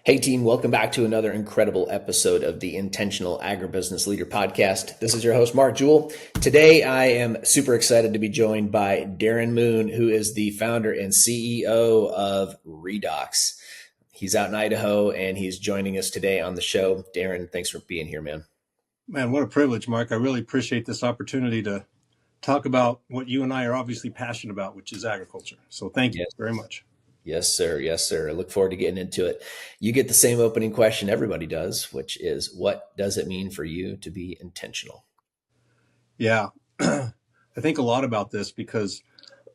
Hey team, welcome back to another incredible episode of the Intentional Agribusiness Leader Podcast. This is your host, Mark Jewell. Today I am super excited to be joined by Darin Moon, who is the founder and CEO of Redox. He's out in Idaho and he's joining us today on the show. Darin, thanks for being here, man. Man, what a privilege, Mark. I really appreciate this opportunity to talk about what you and I are obviously passionate about, which is agriculture. So thank you very much. Yes, sir. Yes, sir. I look forward to getting into it. You get the same opening question everybody does, which is, what does it mean for you to be intentional? Yeah, I think a lot about this because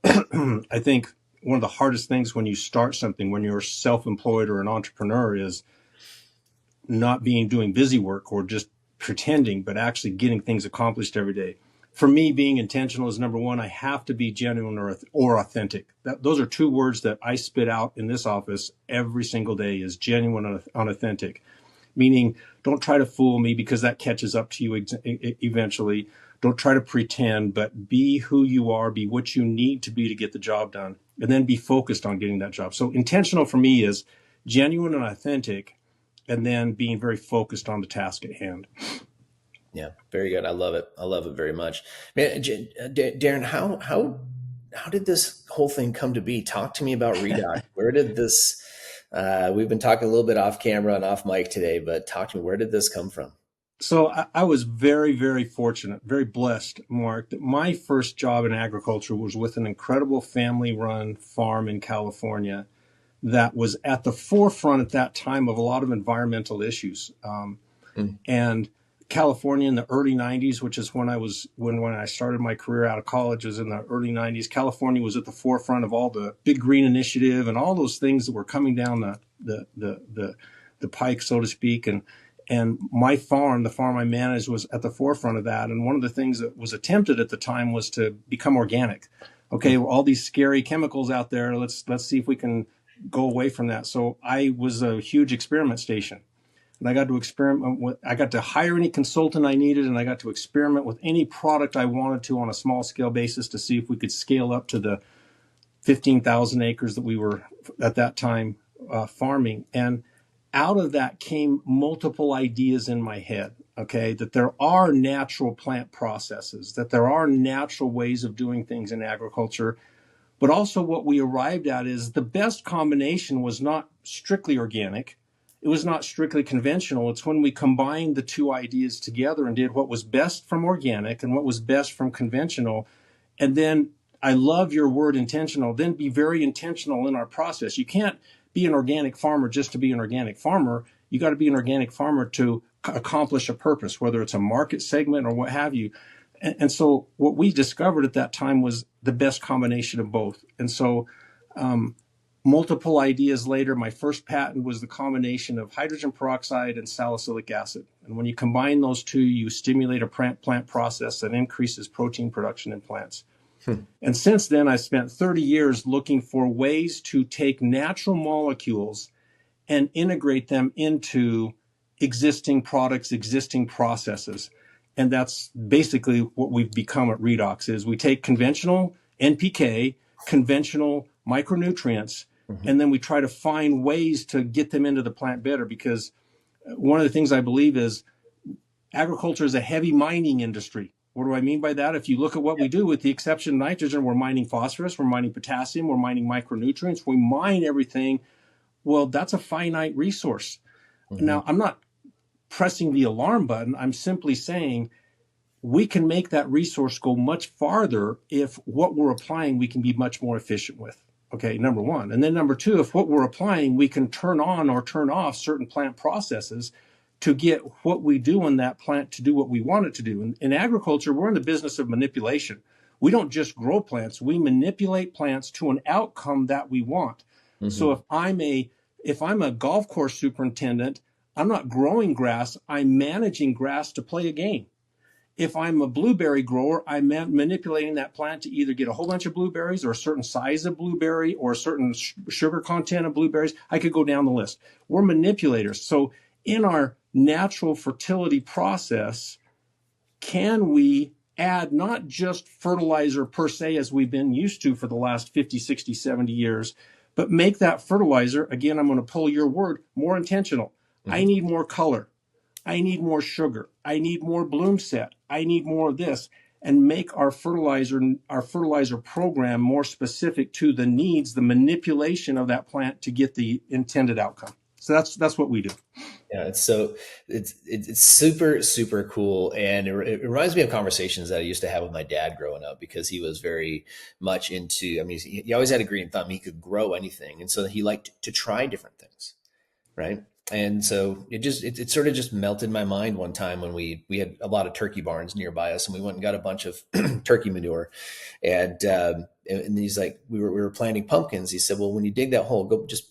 I think one of the hardest things when you start something, when you're self-employed or an entrepreneur, is not doing busy work or just pretending, but actually getting things accomplished every day. For me, being intentional is number one. I have to be genuine or authentic. Those are two words that I spit out in this office every single day: is genuine and authentic. Meaning, don't try to fool me, because that catches up to you eventually. Don't try to pretend, but be who you are, be what you need to be to get the job done, and then be focused on getting that job. So intentional for me is genuine and authentic, and then being very focused on the task at hand. Yeah, very good. I love it. I love it very much. Man, Darin, how did this whole thing come to be? Talk to me about Redox. Where did this? We've been talking a little bit off camera and off mic today, but talk to me. Where did this come from? So I was very, very fortunate, very blessed, Mark, that my first job in agriculture was with an incredible family-run farm in California that was at the forefront at that time of a lot of environmental issues. And California in the early 90s, which is when I started my career out of college, was in the early 90s. California was at the forefront of all the big green initiative and all those things that were coming down the pike, so to speak. And my farm, the farm I managed, was at the forefront of that. And one of the things that was attempted at the time was to become organic. Okay, all these scary chemicals out there. Let's see if we can go away from that. So I was a huge experiment station. And I got to experiment with, I got to hire any consultant I needed, and I got to experiment with any product I wanted to on a small scale basis to see if we could scale up to the 15,000 acres that we were at that time farming. And out of that came multiple ideas in my head, okay, that there are natural plant processes, that there are natural ways of doing things in agriculture. But also what we arrived at is the best combination was not strictly organic. It was not strictly conventional. It's when we combined the two ideas together and did what was best from organic and what was best from conventional. And then, I love your word intentional, then be very intentional in our process. You can't be an organic farmer just to be an organic farmer. You got to be an organic farmer to accomplish a purpose, whether it's a market segment or what have you. And so what we discovered at that time was the best combination of both. And so multiple ideas later, my first patent was the combination of hydrogen peroxide and salicylic acid. And when you combine those two, you stimulate a plant process that increases protein production in plants. And since then, I spent 30 years looking for ways to take natural molecules and integrate them into existing products, existing processes. And that's basically what we've become at Redox, is we take conventional NPK, conventional micronutrients, and then we try to find ways to get them into the plant better. Because one of the things I believe is agriculture is a heavy mining industry. What do I mean by that? If you look at what we do, with the exception of nitrogen, we're mining phosphorus, we're mining potassium, we're mining micronutrients, we mine everything. Well, that's a finite resource. Now, I'm not pressing the alarm button. I'm simply saying we can make that resource go much farther if what we're applying we can be much more efficient with. Okay, number one. And then number two, if what we're applying we can turn on or turn off certain plant processes to get what we do in that plant to do what we want it to do. In agriculture, we're in the business of manipulation. We don't just grow plants, we manipulate plants to an outcome that we want. So if I'm a golf course superintendent, I'm not growing grass, I'm managing grass to play a game. If I'm a blueberry grower, I'm manipulating that plant to either get a whole bunch of blueberries or a certain size of blueberry or a certain sugar content of blueberries. I could go down the list. We're manipulators. So in our natural fertility process, can we add not just fertilizer per se, as we've been used to for the last 50, 60, 70 years, but make that fertilizer, again, I'm going to pull your word, more intentional. I Mm-hmm. need more color. I need more sugar. I need more bloom set. I need more of this, and make our fertilizer program more specific to the needs, the manipulation of that plant to get the intended outcome. So that's what we do. Yeah, it's super super cool, and it reminds me of conversations that I used to have with my dad growing up, because he was very much into. I mean, he always had a green thumb. He could grow anything, and so he liked to try different things, right? And so it sort of just melted my mind one time when we had a lot of turkey barns nearby us, and we went and got a bunch of turkey manure, and he's like, we were planting pumpkins. He said, well, when you dig that hole, go just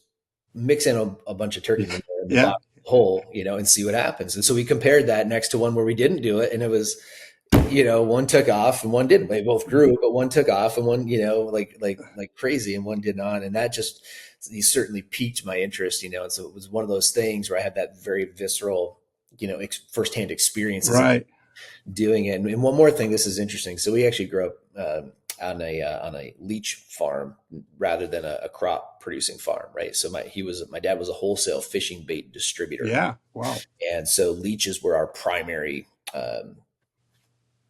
mix in a bunch of turkey manure in the Yeah. bottom of the hole, and see what happens. And so we compared that next to one where we didn't do it, and it was, one took off and one didn't. They both grew, but one took off and one, like crazy, and one did not. And that just, he certainly piqued my interest, and so it was one of those things where I had that very visceral, firsthand experiences of Right. doing it. And one more thing, this is interesting. So we actually grew up on a leach farm rather than a crop producing farm, right? So my dad was a wholesale fishing bait distributor, Yeah. Wow. and so leeches were our primary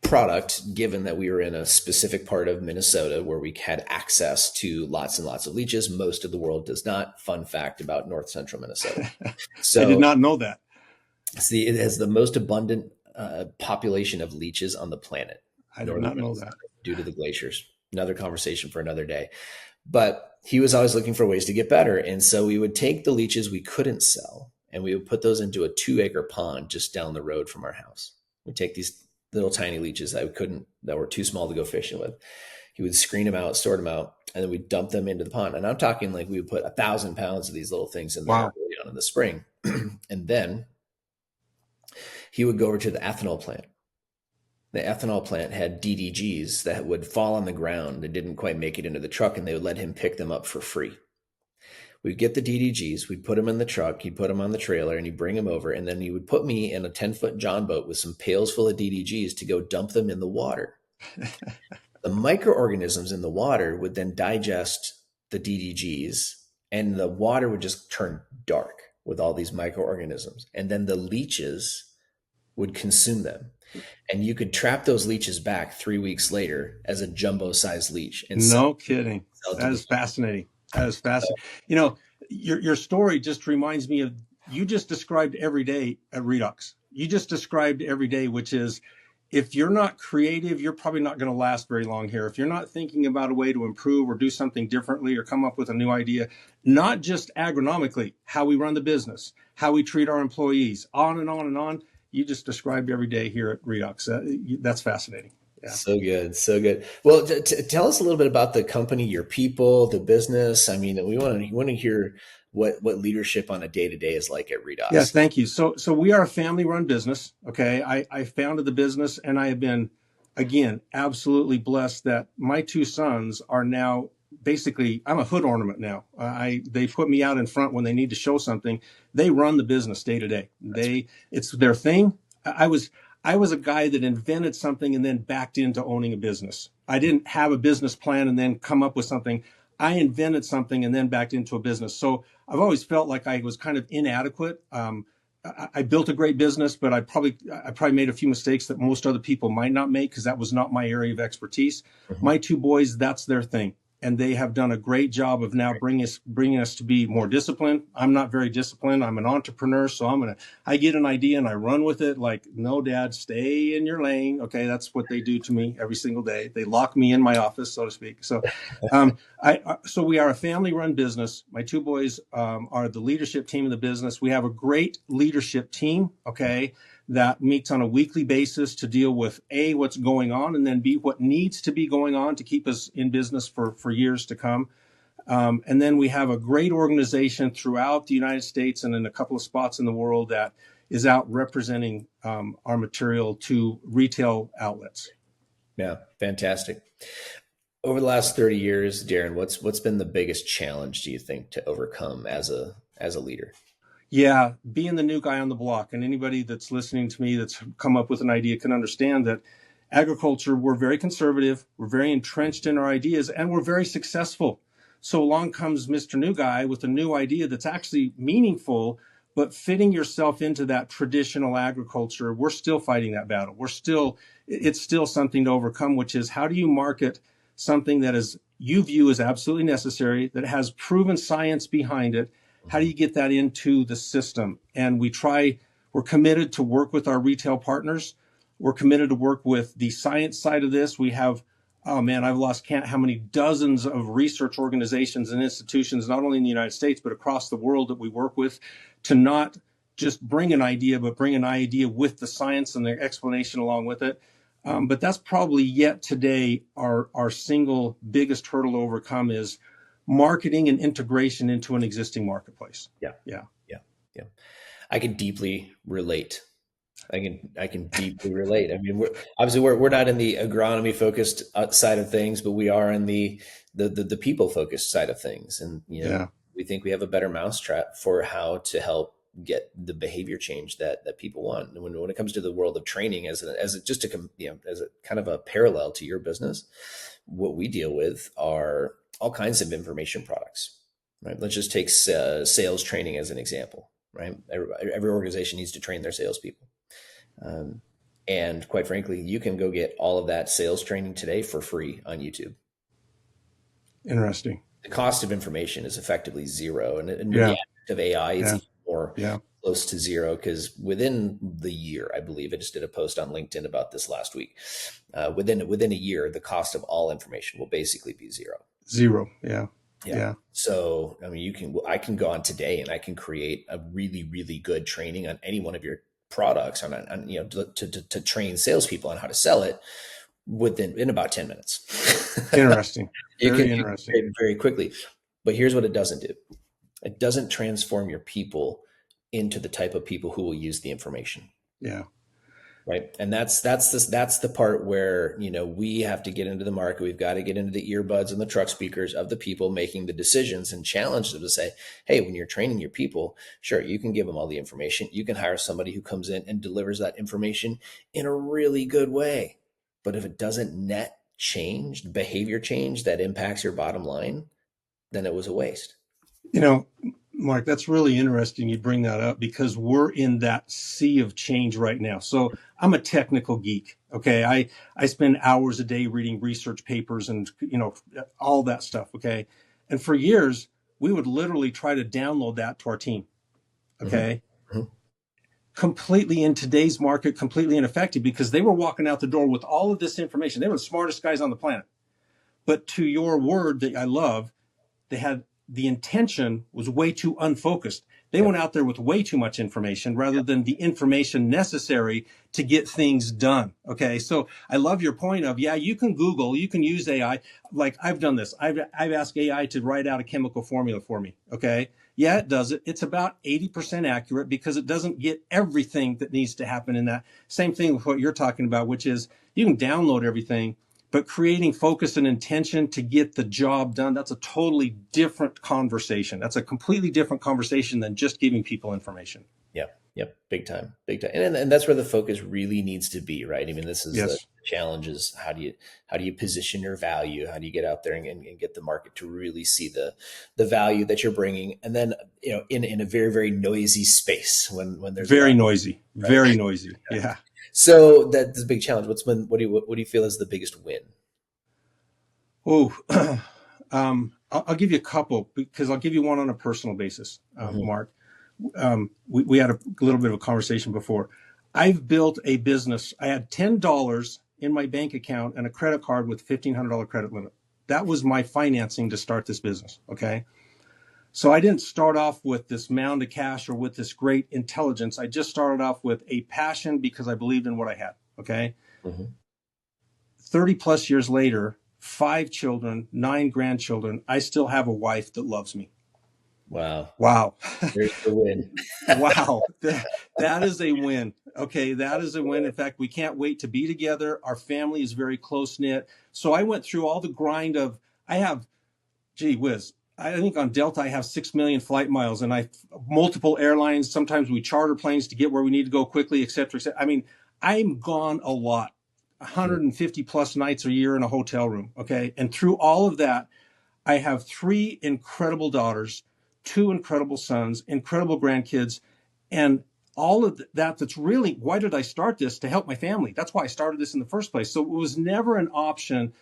product, given that we were in a specific part of Minnesota where we had access to lots and lots of leeches. Most of the world does not. Fun fact about north central Minnesota. I did So not know that. see, it has the most abundant population of leeches on the planet. I did not know that. Due to the glaciers. Another conversation for another day. But he was always looking for ways to get better. And so we would take the leeches we couldn't sell, and we would put those into a 2-acre pond just down the road from our house. We'd take these little tiny leeches that were too small to go fishing with. He would screen them out, sort them out, and then we'd dump them into the pond. And I'm talking like we would put 1,000 pounds of these little things in there down in the spring. And then he would go over to the ethanol plant. The ethanol plant had DDGs that would fall on the ground that didn't quite make it into the truck, and they would let him pick them up for free. We'd get the DDGs, we'd put them in the truck, he'd put them on the trailer, and he'd bring them over, and then he would put me in a 10-foot John boat with some pails full of DDGs to go dump them in the water. The microorganisms in the water would then digest the DDGs, and the water would just turn dark with all these microorganisms, and then the leeches would consume them. And you could trap those leeches back 3 weeks later as a jumbo-sized leech. And no kidding. That is fascinating. That is fascinating. Your story just reminds me of, you just described every day at Redox. You just described every day, which is, if you're not creative, you're probably not going to last very long here. If you're not thinking about a way to improve or do something differently or come up with a new idea, not just agronomically, how we run the business, how we treat our employees, on and on and on. You just described every day here at Redox. That's fascinating. Yeah. So good. So good. Well, tell us a little bit about the company, your people, the business. I mean, we want to hear what leadership on a day-to-day is like at Redox. Yes, thank you. So we are a family-run business. Okay. I founded the business, and I have been, again, absolutely blessed that my two sons are now, basically, I'm a hood ornament now. They put me out in front when they need to show something. They run the business day to day. It's their thing. I was a guy that invented something and then backed into owning a business. I didn't have a business plan and then come up with something. I invented something and then backed into a business. So I've always felt like I was kind of inadequate. I built a great business, but I probably made a few mistakes that most other people might not make, because that was not my area of expertise. Mm-hmm. My two boys, that's their thing. And they have done a great job of now bringing us to be more disciplined. I'm not very disciplined. I'm an entrepreneur, so I get an idea and I run with it. Like, no, Dad, stay in your lane. Okay, that's what they do to me every single day. They lock me in my office, so to speak. So, so we are a family-run business. My two boys are the leadership team of the business. We have a great leadership team. Okay. That meets on a weekly basis to deal with A, what's going on, and then B, what needs to be going on to keep us in business for years to come. And then we have a great organization throughout the United States and in a couple of spots in the world that is out representing our material to retail outlets. Yeah, fantastic. Over the last 30 years, Darin, what's been the biggest challenge, do you think, to overcome as a leader? Yeah, being the new guy on the block, and anybody that's listening to me that's come up with an idea can understand that agriculture, we're very conservative, we're very entrenched in our ideas, and we're very successful. So along comes Mr. New Guy with a new idea that's actually meaningful, but fitting yourself into that traditional agriculture. We're still fighting that battle. It's still something to overcome, which is how do you market something that is you view as absolutely necessary, that has proven science behind it? How do you get that into the system? And we're committed to work with our retail partners. We're committed to work with the science side of this. We have, oh man, I've lost count how many dozens of research organizations and institutions, not only in the United States, but across the world that we work with to not just bring an idea, but bring an idea with the science and the explanation along with it. But that's probably yet today our single biggest hurdle to overcome is marketing and integration into an existing marketplace. Yeah. Yeah. Yeah. Yeah. I can deeply relate. I can deeply relate. I mean, we're not in the agronomy focused side of things, but we are in the people focused side of things. And, we think we have a better mousetrap for how to help get the behavior change that people want. And when it comes to the world of training as a kind of a parallel to your business, what we deal with are all kinds of information products, right? Let's just take sales training as an example, right? Every organization needs to train their salespeople. And quite frankly, you can go get all of that sales training today for free on YouTube. Interesting. The cost of information is effectively zero. And in the advent of AI, it's even more close to zero, because within the year, I believe I just did a post on LinkedIn about this last week. Within a year, the cost of all information will basically be zero. Zero. Yeah. So, I mean, I can go on today and I can create a really, really good training on any one of your products to train salespeople on how to sell it in about 10 minutes. Interesting. Very interesting. Very quickly. But here's what it doesn't do. It doesn't transform your people into the type of people who will use the information. Yeah. Right. And that's the part where, we have to get into the market. We've got to get into the earbuds and the truck speakers of the people making the decisions and challenge them to say, hey, when you're training your people, sure, you can give them all the information. You can hire somebody who comes in and delivers that information in a really good way. But if it doesn't net change, behavior change that impacts your bottom line, then it was a waste. Mark, that's really interesting you bring that up, because we're in that sea of change right now. So I'm a technical geek. Okay. I spend hours a day reading research papers and, all that stuff. Okay. And for years, we would literally try to download that to our team. Okay. Mm-hmm. Completely in today's market, completely ineffective, because they were walking out the door with all of this information. They were the smartest guys on the planet. But to your word that I love, the intention was way too unfocused. They went out there with way too much information rather than the information necessary to get things done. Okay. So I love your point of, you can Google, you can use AI. Like I've done this. I've asked AI to write out a chemical formula for me. Okay. Yeah, it does it. It's about 80% accurate, because it doesn't get everything that needs to happen in that. Same thing with what you're talking about, which is you can download everything, but creating focus and intention to get the job done, that's a totally different conversation. That's a completely different conversation than just giving people information. Yep. Big time. And that's where the focus really needs to be, right? I mean, this is the challenge is how do you position your value? How do you get out there and get the market to really see the value that you're bringing? And then, in a very, very noisy space when there's very noisy. Yeah. So that's a big challenge. What do you feel is the biggest win? Oh, I'll give you a couple, because I'll give you one on a personal basis, Mark. We had a little bit of a conversation before. I've built a business. I had $10 in my bank account and a credit card with $1,500 credit limit. That was my financing to start this business. Okay. So I didn't start off with this mound of cash or with this great intelligence. I just started off with a passion because I believed in what I had. Okay. 30 plus years later, 5 children, 9 grandchildren. I still have a wife that loves me. Wow. There's the win. Wow. That is a win. Okay. That is a win. In fact, we can't wait to be together. Our family is very close knit. So I went through all the grind of, I think on Delta, I have 6 million flight miles, and multiple airlines. Sometimes we charter planes to get where we need to go quickly, et cetera, et cetera. I mean, I'm gone a lot, 150 plus nights a year in a hotel room. Okay. And through all of that, I have three incredible daughters, two incredible sons, incredible grandkids, and all of that's really, why did I start this? To help my family. That's why I started this in the first place. So it was never an option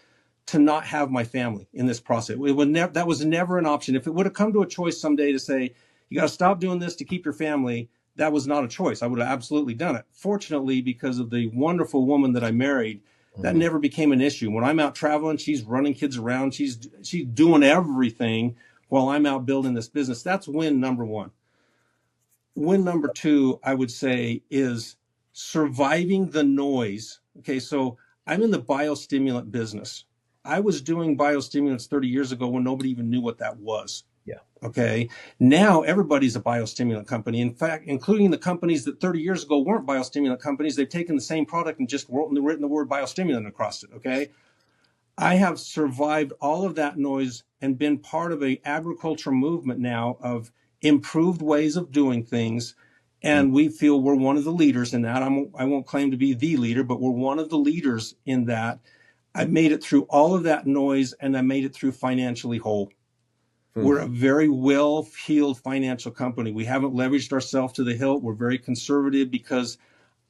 to not have my family in this process. That was never an option. If it would have come to a choice someday to say, you got to stop doing this to keep your family, that was not a choice. I would have absolutely done it. Fortunately, because of the wonderful woman that I married, that never became an issue. When I'm out traveling, she's running kids around. She's doing everything while I'm out building this business. That's win number one. Win number two, I would say, is surviving the noise. Okay, so I'm in the biostimulant business. I was doing biostimulants 30 years ago when nobody even knew what that was. Yeah. Okay. Now everybody's a biostimulant company. In fact, including the companies that 30 years ago weren't biostimulant companies, they've taken the same product and just written the word biostimulant across it. Okay. I have survived all of that noise and been part of a agriculture movement now of improved ways of doing things. And we feel we're one of the leaders in that. I won't claim to be the leader, but we're one of the leaders in that. I made it through all of that noise, and I made it through financially whole. We're a very well-heeled financial company. We haven't leveraged ourselves to the hilt. We're very conservative because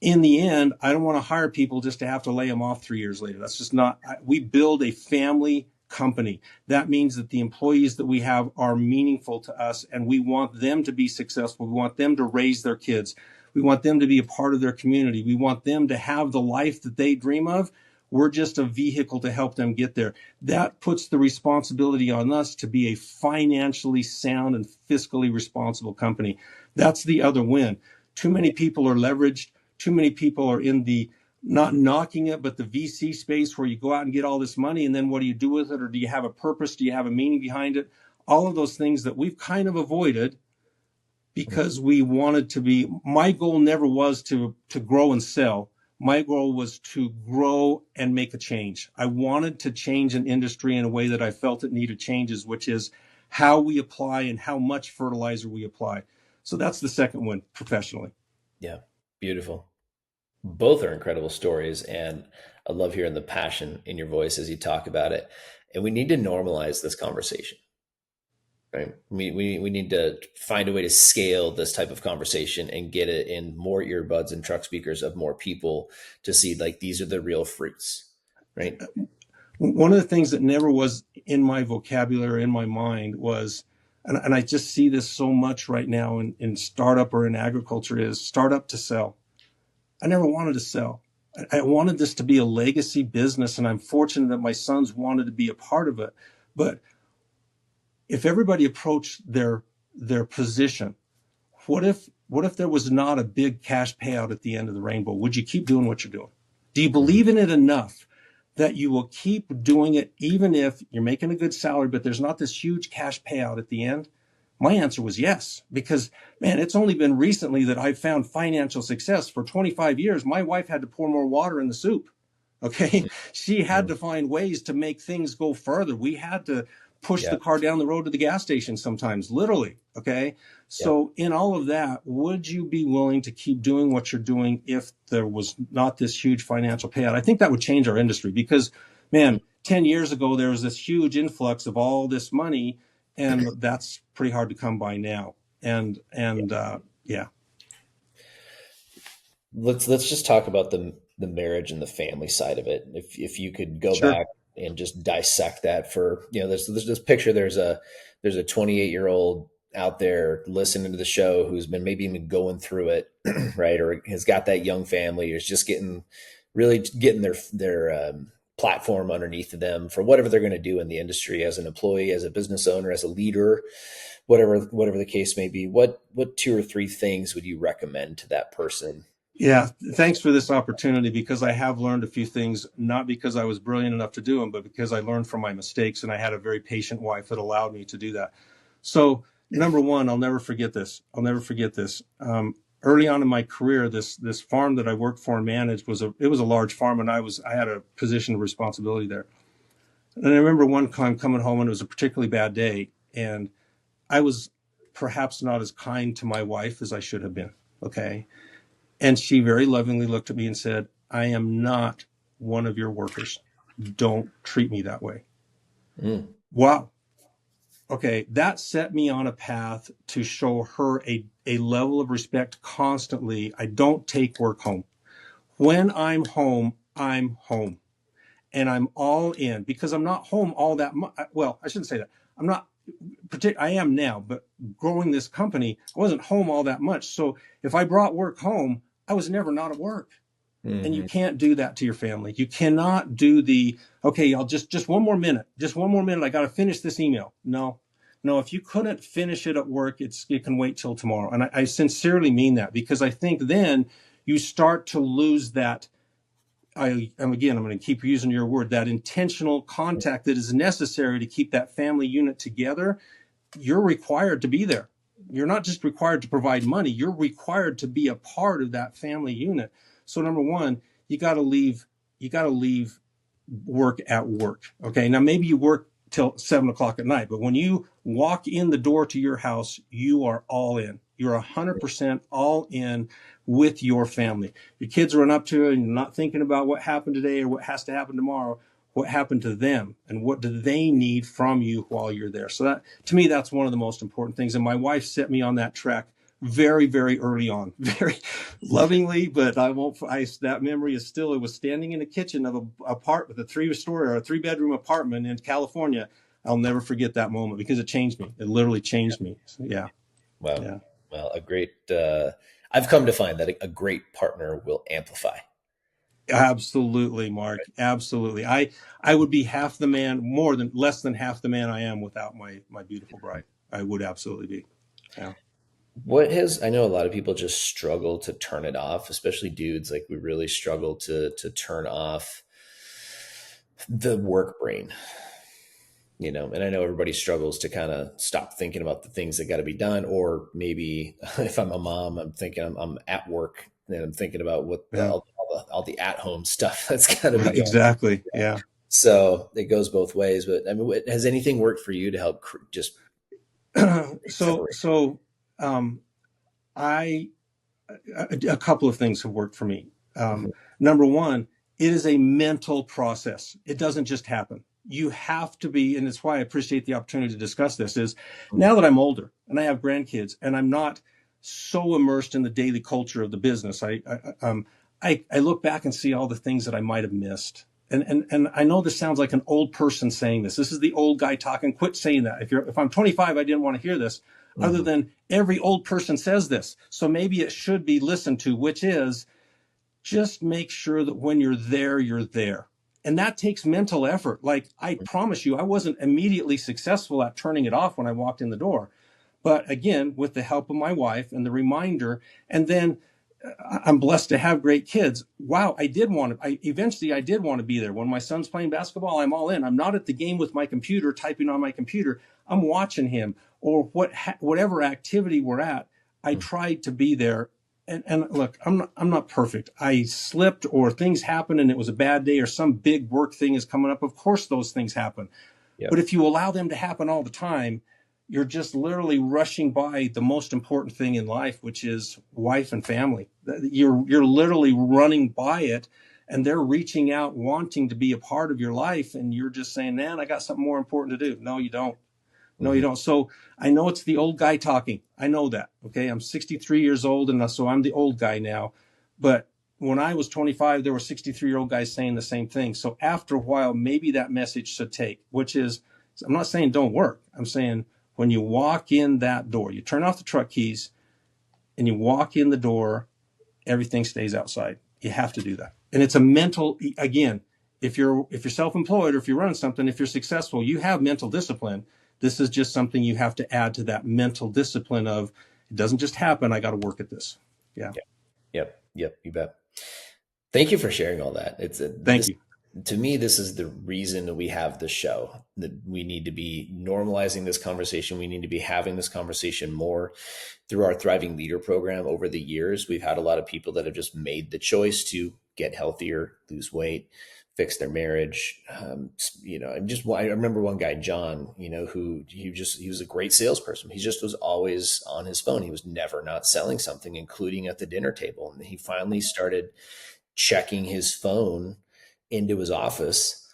in the end, I don't want to hire people just to have to lay them off 3 years later. That's just not, we build a family company. That means that the employees that we have are meaningful to us, and we want them to be successful. We want them to raise their kids. We want them to be a part of their community. We want them to have the life that they dream of. We're just a vehicle to help them get there. That puts the responsibility on us to be a financially sound and fiscally responsible company. That's the other win. Too many people are leveraged. Too many people are in the, not knocking it, but the VC space where you go out and get all this money, and then what do you do with it? Or do you have a purpose? Do you have a meaning behind it? All of those things that we've kind of avoided because we wanted to be, my goal never was to grow and sell. My goal was to grow and make a change. I wanted to change an industry in a way that I felt it needed changes, which is how we apply and how much fertilizer we apply. So that's the second one professionally. Yeah, beautiful. Both are incredible stories, and I love hearing the passion in your voice as you talk about it. And we need to normalize this conversation, right? We need to find a way to scale this type of conversation and get it in more earbuds and truck speakers of more people to see like these are the real fruits, right? One of the things that never was in my vocabulary, in my mind was, and I just see this so much right now in startup or in agriculture, is startup to sell. I never wanted to sell. I wanted this to be a legacy business, and I'm fortunate that my sons wanted to be a part of it. But if everybody approached their position, what if there was not a big cash payout at the end of the rainbow? Would you keep doing what you're doing? Do you believe in it enough that you will keep doing it even if you're making a good salary, but there's not this huge cash payout at the end? My answer was yes, because, man, it's only been recently that I've found financial success. For 25 years, my wife had to pour more water in the soup. Okay. She had to find ways to make things go further. We had to push the car down the road to the gas station sometimes, literally. Okay. So in all of that, would you be willing to keep doing what you're doing if there was not this huge financial payout? I think that would change our industry because, man, 10 years ago, there was this huge influx of all this money, and that's pretty hard to come by now. And Let's just talk about the marriage and the family side of it. If you could go Sure. back and just dissect that for, there's this picture, there's a 28-year-old out there listening to the show who's been maybe even going through it, right? Or has got that young family, or is just getting their platform underneath them for whatever they're going to do in the industry as an employee, as a business owner, as a leader, whatever the case may be. What 2 or 3 things would you recommend to that person? Yeah, thanks for this opportunity, because I have learned a few things, not because I was brilliant enough to do them, but because I learned from my mistakes, and I had a very patient wife that allowed me to do that. So number one, I'll never forget this. Early on in my career, this farm that I worked for and managed was a large farm, and I had a position of responsibility there. And I remember one time coming home, and it was a particularly bad day, and I was perhaps not as kind to my wife as I should have been. Okay. And she very lovingly looked at me and said, "I am not one of your workers. Don't treat me that way." Wow. okay, that set me on a path to show her a level of respect constantly. I don't take work home. When I'm home, I'm home. And I'm all in because I'm not home all that much. Well, I shouldn't say that. I'm not, I am now, but growing this company, I wasn't home all that much. So if I brought work home, I was never not at work. And you Mm-hmm. can't do that to your family. You cannot do the, okay, I'll just one more minute, just one more minute. I got to finish this email. No, no, if you couldn't finish it at work, it can wait till tomorrow. And I sincerely mean that because I think then you start to lose that. I'm going to keep using your word, that intentional contact that is necessary to keep that family unit together. You're required to be there. You're not just required to provide money, you're required to be a part of that family unit. So number one, you got to leave work at work. Okay. Now maybe you work till 7 o'clock at night, but when you walk in the door to your house, you are all in. You're 100% all in with your family. Your kids run up to you and you're not thinking about what happened today or what has to happen tomorrow. What happened to them and what do they need from you while you're there? So that, to me, that's one of the most important things. And my wife set me on that track very, very early on, very lovingly, but that memory is still, it was standing in the kitchen of with a three-story or a three-bedroom apartment in California. I'll never forget that moment because it changed me. It literally changed me. So, yeah. Wow. Yeah. Well, I've come to find that a great partner will amplify. Absolutely, Mark. Absolutely. I would be half the man, less than half the man I am without my beautiful bride. I would absolutely be. Yeah. I know a lot of people just struggle to turn it off, especially dudes. Like we really struggle to turn off the work brain, and I know everybody struggles to kind of stop thinking about the things that got to be done. Or maybe if I'm a mom, I'm thinking I'm at work and I'm thinking about Yeah. all the at home stuff that's got to be going. Exactly. Yeah. So it goes both ways. But I mean, has anything worked for you to help just so separate? so um, I a couple of things have worked for me. Mhm. Number one, it is a mental process. It doesn't just happen. You have to be, and it's why I appreciate the opportunity to discuss this. Is now that I'm older and I have grandkids, and I'm not so immersed in the daily culture of the business, I look back and see all the things that I might have missed. And I know this sounds like an old person saying this. This is the old guy talking. Quit saying that. If I'm 25, I didn't want to hear this. Other Mhm. than every old person says this, so maybe it should be listened to. Which is just make sure that when you're there, you're there. And that takes mental effort. Like I promise you, I wasn't immediately successful at turning it off when I walked in the door. But again, with the help of my wife and the reminder, and then I'm blessed to have great kids. Wow, I did want to. Eventually I did want to be there. When my son's playing basketball, I'm all in. I'm not at the game with my computer, typing on my computer. I'm watching him or whatever activity we're at. I tried to be there. And look, I'm not perfect. I slipped or things happen and it was a bad day or some big work thing is coming up. Of course, those things happen. But Yep. if you allow them to happen all the time, you're just literally rushing by the most important thing in life, which is wife and family. You're literally running by it, and they're reaching out, wanting to be a part of your life, and you're just saying, "Man, I got something more important to do." No, you don't. No, you Mhm. don't. So I know it's the old guy talking. I know that. Okay, I'm 63 years old, and so I'm the old guy now. But when I was 25, there were 63-year-old guys saying the same thing. So after a while, maybe that message should take, which is, I'm not saying don't work. I'm saying when you walk in that door, you turn off the truck keys and you walk in the door, everything stays outside. You have to do that. And it's a mental, again, if you're self-employed or if you're running something, if you're successful, you have mental discipline. This is just something you have to add to that mental discipline of it doesn't just happen. I got to work at this. Yeah. Yep. Yep. Yep. You bet. Thank you for sharing all that. Thank This you. to me, this is the reason that we have the show. That we need to be normalizing this conversation. We need to be having this conversation more through our Thriving Leader program. Over the years, we've had a lot of people that have just made the choice to get healthier, lose weight, fix their marriage. I remember one guy, John, who he was a great salesperson. He just was always on his phone. He was never not selling something, including at the dinner table. And he finally started checking his phone into his office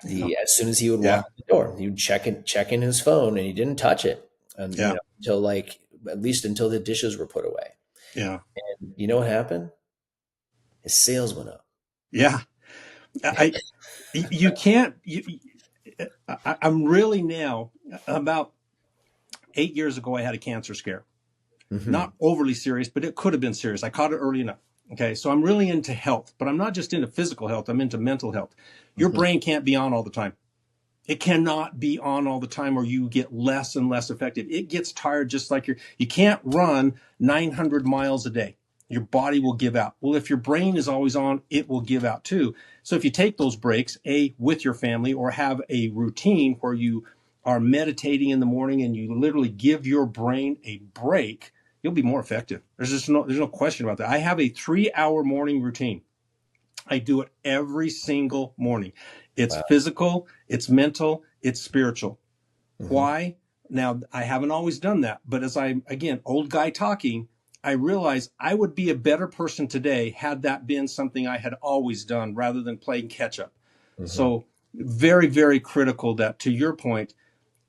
Yeah. as soon as he would Yeah. walk in the door, he would check in his phone, and he didn't touch it, and Yeah. until like at least until the dishes were put away. Yeah. And you know what happened? His sales went up. Yeah. I, you can't, I'm really now about 8 years ago, I had a cancer scare. Hmm. Not overly serious, but it could have been serious. I caught it early enough. Okay. So I'm really into health, but I'm not just into physical health. I'm into mental health. Your Hmm. brain can't be on all the time. It cannot be on all the time, or you get less and less effective. It gets tired, just like you can't run 900 miles a day. Your body will give out. Well, if your brain is always on, it will give out too. So if you take those breaks, with your family, or have a routine where you are meditating in the morning and you literally give your brain a break, you'll be more effective. There's no question about that. I have a 3-hour morning routine. I do it every single morning. It's Wow. physical, it's mental, it's spiritual. Hmm. Why? Now, I haven't always done that, but as again, old guy talking, I realize I would be a better person today had that been something I had always done rather than playing catch up. Hmm. So, very, very critical that, to your point,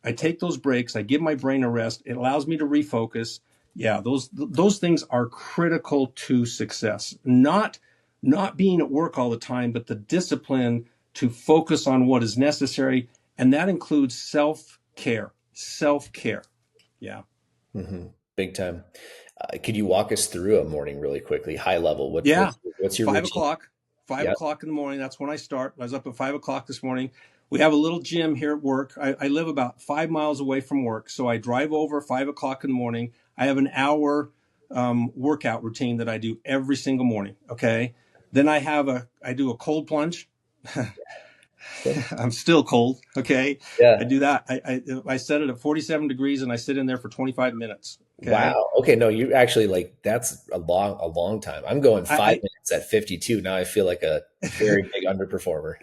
I take those breaks, I give my brain a rest, it allows me to refocus. Yeah, those things are critical to success. Not being at work all the time, but the discipline to focus on what is necessary, and that includes self-care. Self-care. Yeah. Hmm. Big time. Could you walk us through a morning really quickly, high level? Yeah. What's your Five routine? o'clock. Five Yeah. o'clock in the morning. That's when I start. I was up at 5 o'clock this morning. We have a little gym here at work. I live about 5 miles away from work. So I drive over 5 o'clock in the morning. I have an hour workout routine that I do every single morning. Okay. Then I do a cold plunge. Okay. I'm still cold. Okay. I Yeah. do that. I set it at 47 degrees and I sit in there for 25 minutes. Okay. Wow. Okay. No, you actually like that's a long time. I'm going five I, minutes at 52. Now I feel like a very big underperformer.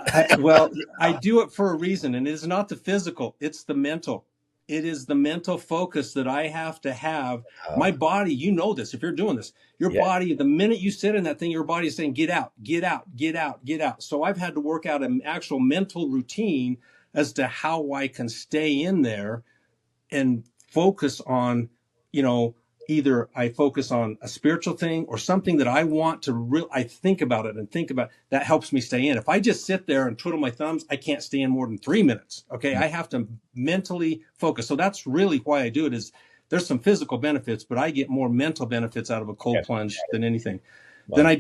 well, I do it for a reason, and it is not the physical, it's the mental. It is the mental focus that I have to have. My Uh, body, you know this, if you're doing this, your yeah. body, the minute you sit in that thing, your body is saying, get out, get out, get out, get out. So I've had to work out an actual mental routine as to how I can stay in there and focus on, you know, either I focus on a spiritual thing or something that I want to I think about it and think about that helps me stay in. If I just sit there and twiddle my thumbs, I can't stay in more than 3 minutes. Okay. I have to mentally focus. So that's really why I do it. Is there's some physical benefits, but I get more mental benefits out of a cold Yeah. plunge than anything. Then Wow.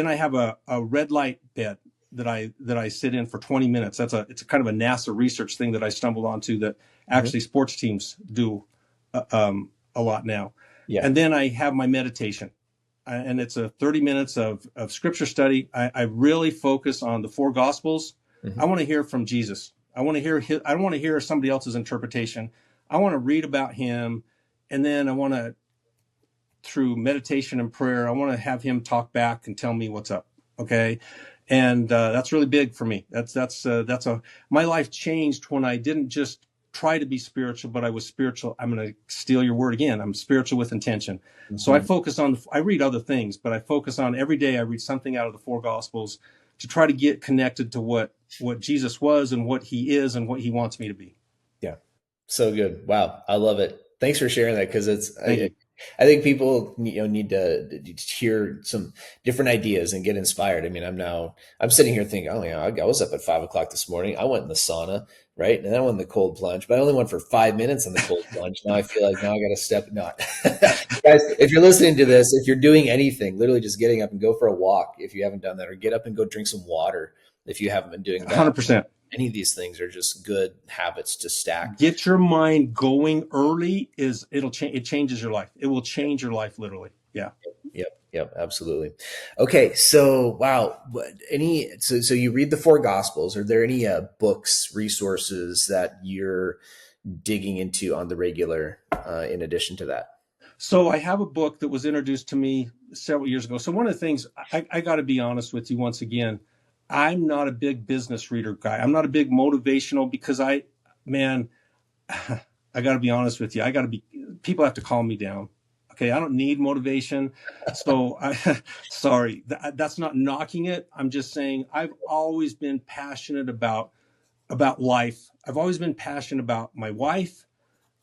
I have a red light bed that I sit in for 20 minutes. It's a kind of a NASA research thing that I stumbled onto that Mhm. actually sports teams do a lot now. Yeah. And then I have my meditation, and it's a 30 minutes of scripture study. I really focus on the four gospels. I Hmm. want to hear from Jesus. I don't want to hear somebody else's interpretation. I want to read about him. And then through meditation and prayer, I want to have him talk back and tell me what's up. Okay. And that's really big for me. My life changed when I didn't just try to be spiritual, but I was spiritual. I'm going to steal your word again. I'm spiritual with intention. So Hmm. I read other things, but I focus on every day. I read something out of the four gospels to try to get connected to what Jesus was and what he is and what he wants me to be. Yeah. So good. Wow. I love it. Thanks for sharing that because Thank you. I think people need to hear some different ideas and get inspired. I mean, I'm sitting here thinking, oh yeah, I was up at 5 o'clock this morning. I went in the sauna, right, and then I went in the cold plunge, but I only went for 5 minutes in the cold plunge. Now I feel like now I got to step. Not guys, if you're listening to this, if you're doing anything, literally just getting up and go for a walk if you haven't done that, or get up and go drink some water if you haven't been doing that. 100%. Any of these things are just good habits to stack. Get your mind going early. It changes your life. It will change your life literally. Yeah. Yep, yep, absolutely. Okay, so wow, so you read the four gospels. Are there any books, resources that you're digging into on the regular in addition to that? So I have a book that was introduced to me several years ago. So one of the things I got to be honest with you once again, I'm not a big business reader guy. I'm not a big motivational because man, I got to be honest with you. People have to calm me down. Okay. I don't need motivation. So sorry, that's not knocking it. I'm just saying I've always been passionate about about life. I've always been passionate about my wife,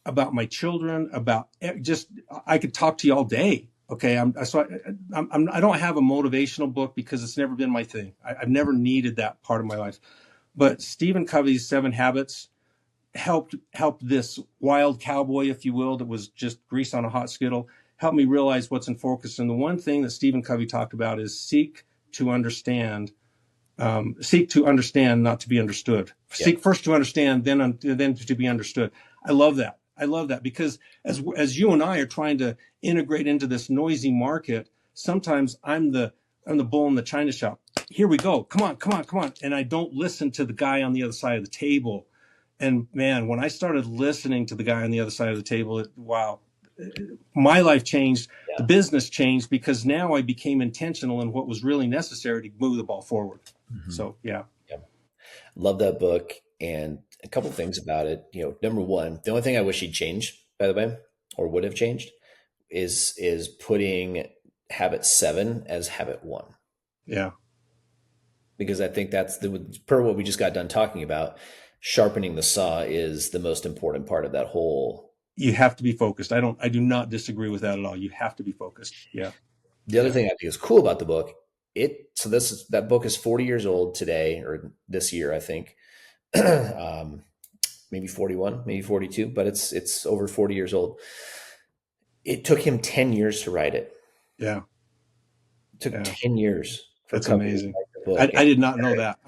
about my children, about just, I could talk to you all day. Okay. I don't have a motivational book because it's never been my thing. I've never needed that part of my life. But Stephen Covey's 7 Habits helped this wild cowboy, if you will, that was just grease on a hot skittle, helped me realize what's in focus. And the one thing that Stephen Covey talked about is seek to understand, not to be understood. Yeah. Seek first to understand, then to be understood. I love that. I love that because as you and I are trying to integrate into this noisy market, sometimes I'm the bull in the china shop. Here we go. Come on. And I don't listen to the guy on the other side of the table. And man, when I started listening to the guy on the other side of the table, wow, my life changed. Yeah. The business changed because now I became intentional in what was really necessary to move the ball forward. Mm-hmm. So, yeah. Love that book. And a couple of things about it. Number one, the only thing I wish he'd changed, by the way, or would have changed is putting habit 7 as habit 1. Yeah. Because I think that's per what we just got done talking about, sharpening the saw is the most important part of that whole. You have to be focused. I do not disagree with that at all. You have to be focused. Yeah. The other thing I think is cool about the book, that book is 40 years old today, or this year, I think. Maybe 41, maybe 42, but it's over 40 years old. It took him 10 years to write it. Yeah. It took 10 years. That's amazing. I did not know that.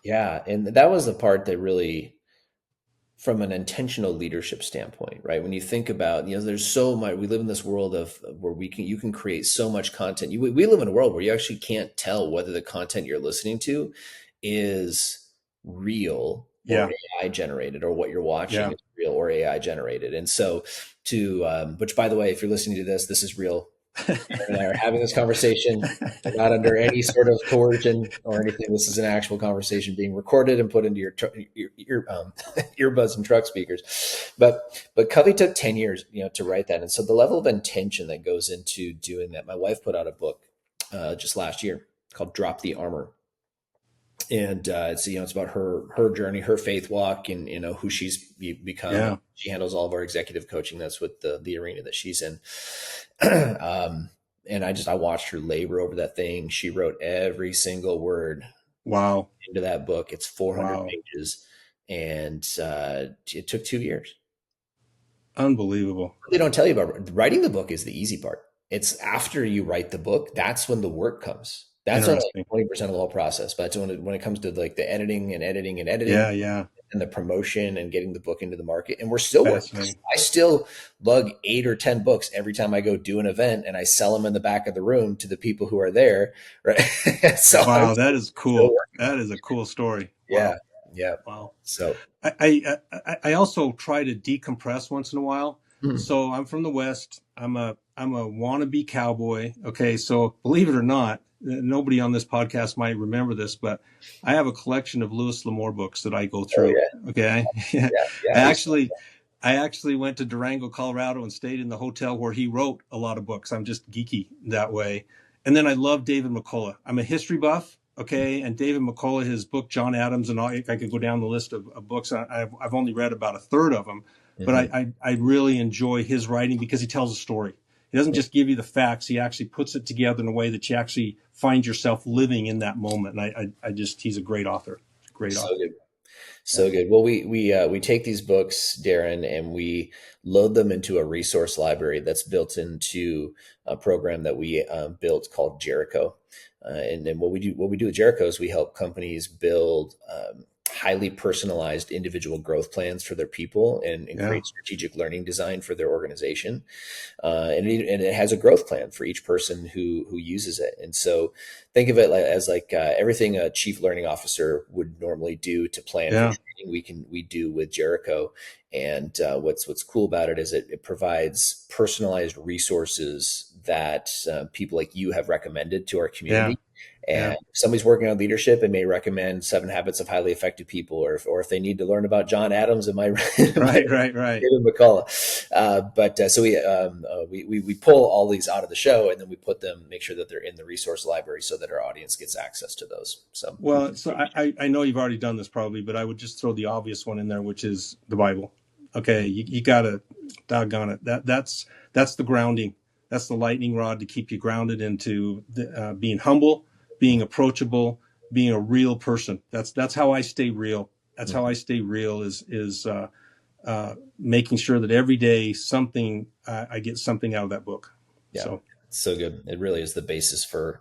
Yeah. And that was the part that really, from an intentional leadership standpoint, right? When you think about, there's so much, we live in this world of where you can create so much content. We live in a world where you actually can't tell whether the content you're listening to is real or AI generated, or what you're watching is real or AI generated. And so which, by the way, if you're listening to this is real. And I are having this conversation, not under any sort of coercion or anything. This is an actual conversation being recorded and put into your earbuds and truck speakers. But Covey took 10 years, to write that. And so the level of intention that goes into doing that, my wife put out a book just last year called Drop the Armor. And it's about her journey, her faith walk, and who she's become. Yeah. She handles all of our executive coaching. That's what the arena that she's in. And I watched her labor over that thing. She wrote every single word. Wow. Into that book. It's 400 pages, and it took 2 years. Unbelievable. What they don't tell you about writing the book is the easy part. It's after you write the book, that's when the work comes. That's only 20% of the whole process. But when it comes to like the editing, yeah, and the promotion and getting the book into the market, and we're still working. I still lug 8 or 10 books every time I go do an event, and I sell them in the back of the room to the people who are there. Right? So wow, that is cool. That is a cool story. Yeah, wow. Yeah. Wow. So I also try to decompress once in a while. Mm-hmm. So I'm from the West. I'm a wannabe cowboy. Okay, so believe it or not, nobody on this podcast might remember this, but I have a collection of Louis L'Amour books that I go through. Oh, yeah. Okay. Yeah. I actually went to Durango, Colorado, and stayed in the hotel where he wrote a lot of books. I'm just geeky that way. And then I love David McCullough. I'm a history buff. Okay. And David McCullough, his book, John Adams, and all, I could go down the list of books. I've only read about a third of them, mm-hmm. but I really enjoy his writing because he tells a story. He doesn't just give you the facts. He actually puts it together in a way that you actually find yourself living in that moment. And he's a great author. So good. Well, we take these books, Darin, and we load them into a resource library that's built into a program that we built called Jericho. And then what we do with Jericho is we help companies build highly personalized individual growth plans for their people and create strategic learning design for their organization. And it has a growth plan for each person who uses it. And so think of it as everything a chief learning officer would normally do to plan for training, we do with Jericho. And what's cool about it is it provides personalized resources that people like you have recommended to our Yeah. community. And Yeah. if somebody's working on leadership, it may recommend 7 Habits of Highly Effective People, or if they need to learn about John Adams, it might, Right. Right. Right. David McCullough. So we pull all these out of the show, and then we put them, make sure that they're in the resource library so that our audience gets access to those. So, Well, so I know you've already done this probably, but I would just throw the obvious one in there, which is the Bible. Okay, you gotta, doggone it. That's the grounding. That's the lightning rod to keep you grounded into being humble, being approachable, being a real person. That's how I stay real. That's how I stay real is making sure that every day I get something out of that book. Yeah, so good. It really is the basis for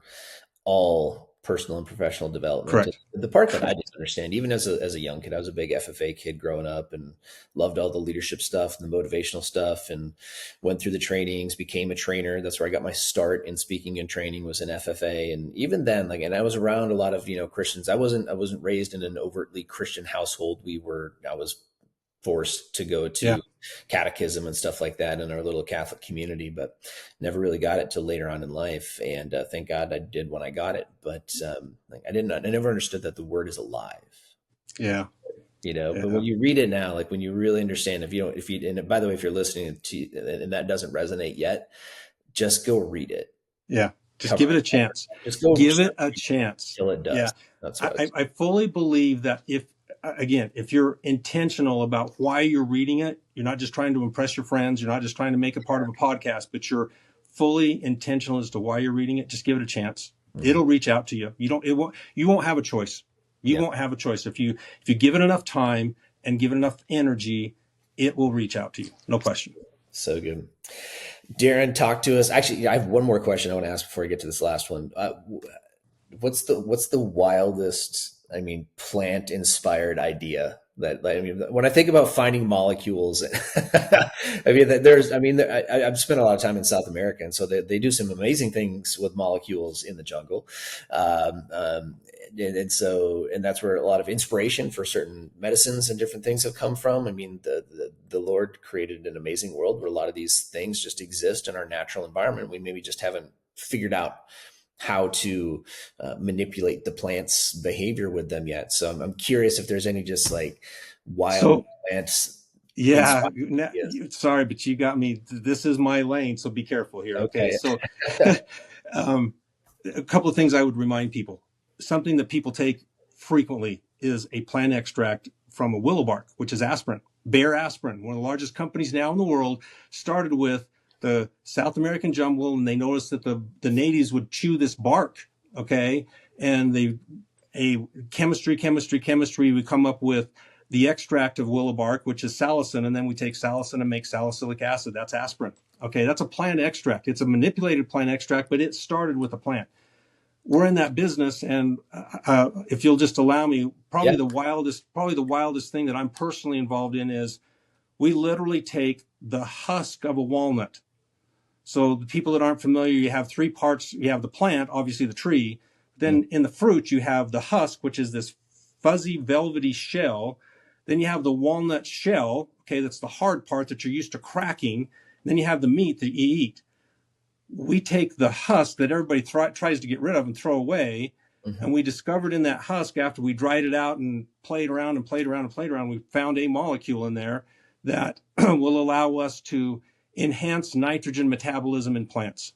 all personal and professional development. Correct. The part that I didn't understand, even as a young kid, I was a big FFA kid growing up and loved all the leadership stuff and the motivational stuff, and went through the trainings, became a trainer. That's where I got my start in speaking and training, was in FFA. And even then, and I was around a lot of, Christians. I wasn't raised in an overtly Christian household. I was forced to go to catechism and stuff like that in our little Catholic community, but never really got it till later on in life. And thank God I did when I got it. But I never understood that the word is alive. Yeah. But when you read it now, when you really understand, and by the way, if you're listening and that doesn't resonate yet, just go read it. Yeah. Just give it a chance. Just go give it a chance till it does. Yeah. That's what I fully believe that if you're intentional about why you're reading it, you're not just trying to impress your friends, you're not just trying to make it part of a podcast, but you're fully intentional as to why you're reading it, just give it a chance. Mm-hmm. It'll reach out to you. You won't have a choice. You won't have a choice. If you give it enough time and give it enough energy, it will reach out to you. No question. So good. Darin, talk to us. Actually, I have one more question I want to ask before I get to this last one. What's the wildest, plant-inspired idea when I think about finding molecules, I've spent a lot of time in South America, and so they do some amazing things with molecules in the jungle. And that's where a lot of inspiration for certain medicines and different things have come from. The Lord created an amazing world where a lot of these things just exist in our natural environment. We maybe just haven't figured out how to manipulate the plant's behavior with them yet. So I'm curious if there's any just wild plants. Yeah. Sorry, but you got me. This is my lane, so be careful here. Okay. So a couple of things I would remind people. Something that people take frequently is a plant extract from a willow bark, which is aspirin. Bayer Aspirin, one of the largest companies now in the world, started with the South American jungle, and they noticed that the natives would chew this bark, okay? And chemistry, we come up with the extract of willow bark, which is salicin, and then we take salicin and make salicylic acid. That's aspirin, okay? That's a plant extract. It's a manipulated plant extract, but it started with a plant. We're in that business, and if you'll just allow me, probably the wildest thing that I'm personally involved in is we literally take the husk of a walnut. So the people that aren't familiar, you have three parts. You have the plant, obviously the tree. Then in the fruit, you have the husk, which is this fuzzy, velvety shell. Then you have the walnut shell, okay, that's the hard part that you're used to cracking. And then you have the meat that you eat. We take the husk that everybody tries to get rid of and throw away, and we discovered in that husk, after we dried it out and played around, we found a molecule in there that will allow us to enhance nitrogen metabolism in plants.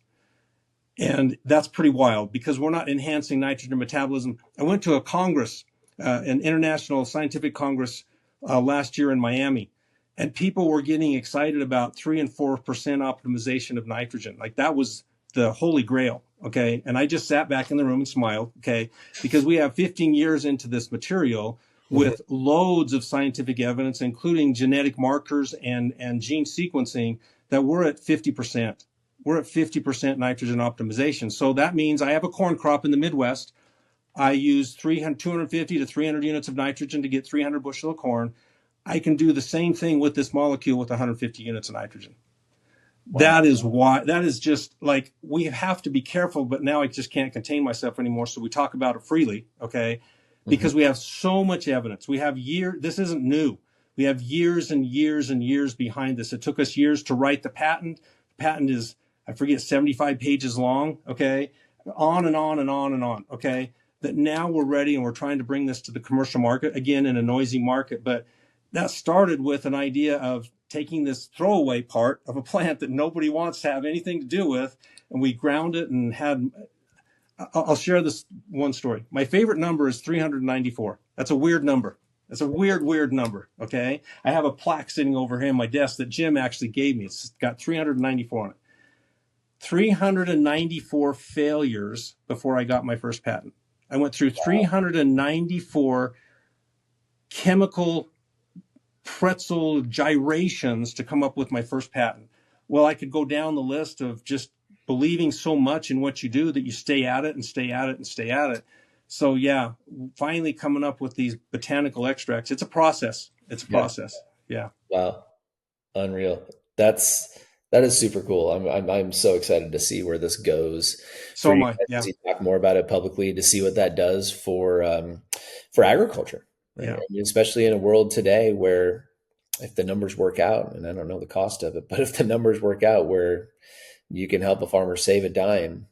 And that's pretty wild because we're not enhancing nitrogen metabolism. I went to a congress, an international scientific congress last year in Miami, and people were getting excited about 3 and 4% optimization of nitrogen. That was the holy grail, okay? And I just sat back in the room and smiled, okay? Because we have 15 years into this material with loads of scientific evidence, including genetic markers and gene sequencing, that we're at 50%. We're at 50% nitrogen optimization. So that means I have a corn crop in the Midwest. I use 250 to 300 units of nitrogen to get 300 bushel of corn. I can do the same thing with this molecule with 150 units of nitrogen. Wow. That is just we have to be careful, but now I just can't contain myself anymore. So we talk about it freely, okay? Because we have so much evidence. We have this isn't new. We have years and years and years behind this. It took us years to write the patent. The patent is, I forget, 75 pages long. Okay. On and on and on and on. Okay. That now we're ready and we're trying to bring this to the commercial market, again, in a noisy market. But that started with an idea of taking this throwaway part of a plant that nobody wants to have anything to do with, and we ground it and had. I'll share this one story. My favorite number is 394. That's a weird number. That's a weird number. Okay. I have a plaque sitting over here on my desk that Jim actually gave me. It's got 394 on it. 394 failures before I got my first patent. I went through 394 chemical pretzel gyrations to come up with my first patent. Well, I could go down the list of just believing so much in what you do that you stay at it and stay at it and stay at it. So yeah, finally coming up with these botanical extracts. It's a process. It's a process. Yeah. Wow. Unreal. That is super cool. I'm so excited to see where this goes. So For you am I. Yeah. to talk more about it publicly, to see what that does for agriculture, right? Yeah. I mean, especially in a world today where if the numbers work out, and I don't know the cost of it, but if the numbers work out where you can help a farmer save a dime,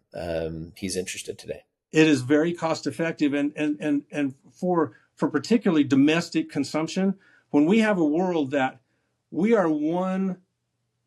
he's interested today. It is very cost effective, and for particularly domestic consumption, when we have a world that we are one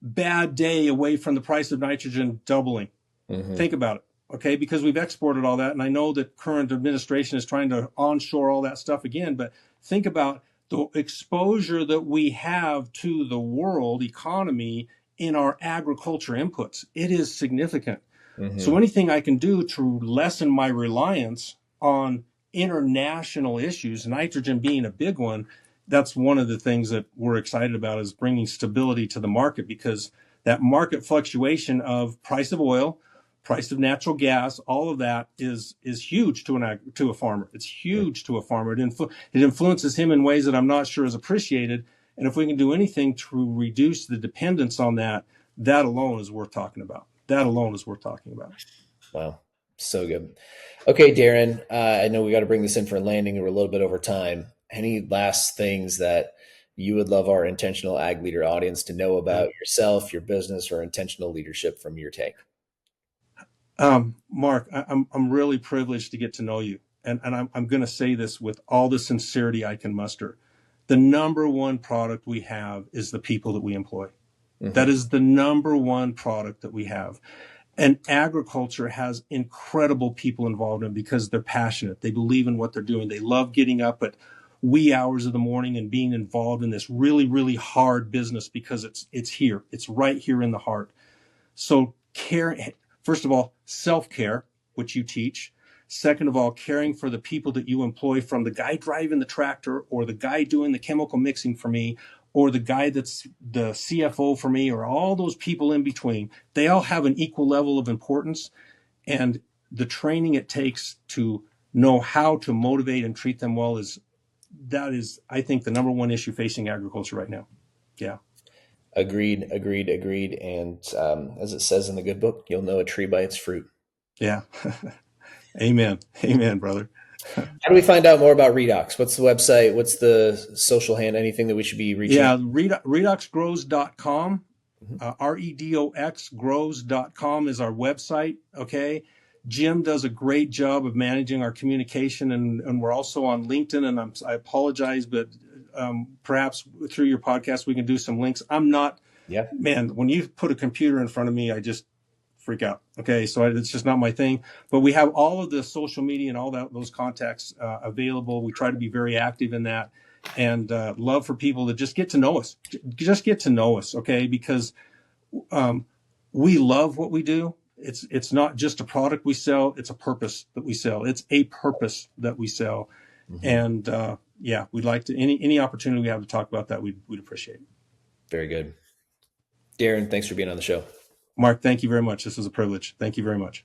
bad day away from the price of nitrogen doubling. Mm-hmm. Think about it, okay? Because we've exported all that, and I know that current administration is trying to onshore all that stuff again, but think about the exposure that we have to the world economy in our agriculture inputs. It is significant. Mm-hmm. So anything I can do to lessen my reliance on international issues, nitrogen being a big one, that's one of the things that we're excited about, is bringing stability to the market, because that market fluctuation of price of oil, price of natural gas, all of that is huge to a farmer. It's huge to a farmer. It influences him in ways that I'm not sure is appreciated. And if we can do anything to reduce the dependence on that, that alone is worth talking about. That alone is worth talking about. Wow. So good. Okay, Darin, I know we got to bring this in for a landing. We're a little bit over time. Any last things that you would love our intentional ag leader audience to know about yourself, your business, or intentional leadership from your take? Mark, I'm really privileged to get to know you. And I'm going to say this with all the sincerity I can muster. The number one product we have is the people that we employ. Mm-hmm. That is the number one product that we have. And agriculture has incredible people involved in it because they're passionate. They believe in what they're doing. They love getting up at wee hours of the morning and being involved in this really, really hard business, because it's here. It's right here in the heart. So first of all, self-care, which you teach. Second of all, caring for the people that you employ, from the guy driving the tractor, or the guy doing the chemical mixing for me, or the guy that's the CFO for me, or all those people in between. They all have an equal level of importance, and the training it takes to know how to motivate and treat them well is, I think, the number one issue facing agriculture right now. Yeah. Agreed. And as it says in the good book, you'll know a tree by its fruit. Yeah. Amen, brother. How do we find out more about Redox? What's the website? What's the social hand? Anything that we should be reaching? Yeah, redoxgrows.com. redoxgrows.com is our website. Okay. Jim does a great job of managing our communication, and we're also on LinkedIn. And I apologize, but perhaps through your podcast we can do some links. Man, when you put a computer in front of me, I just freak out. Okay, so it's just not my thing. But we have all of the social media and all those contacts available. We try to be very active in that, and love for people to just get to know us. Just get to know us, okay? Because we love what we do. It's not just a product we sell. It's a purpose that we sell. It's a purpose that we sell. Mm-hmm. And we'd like to, any opportunity we have to talk about that, we'd appreciate it. Very good. Darin, thanks for being on the show. Mark, thank you very much. This was a privilege. Thank you very much.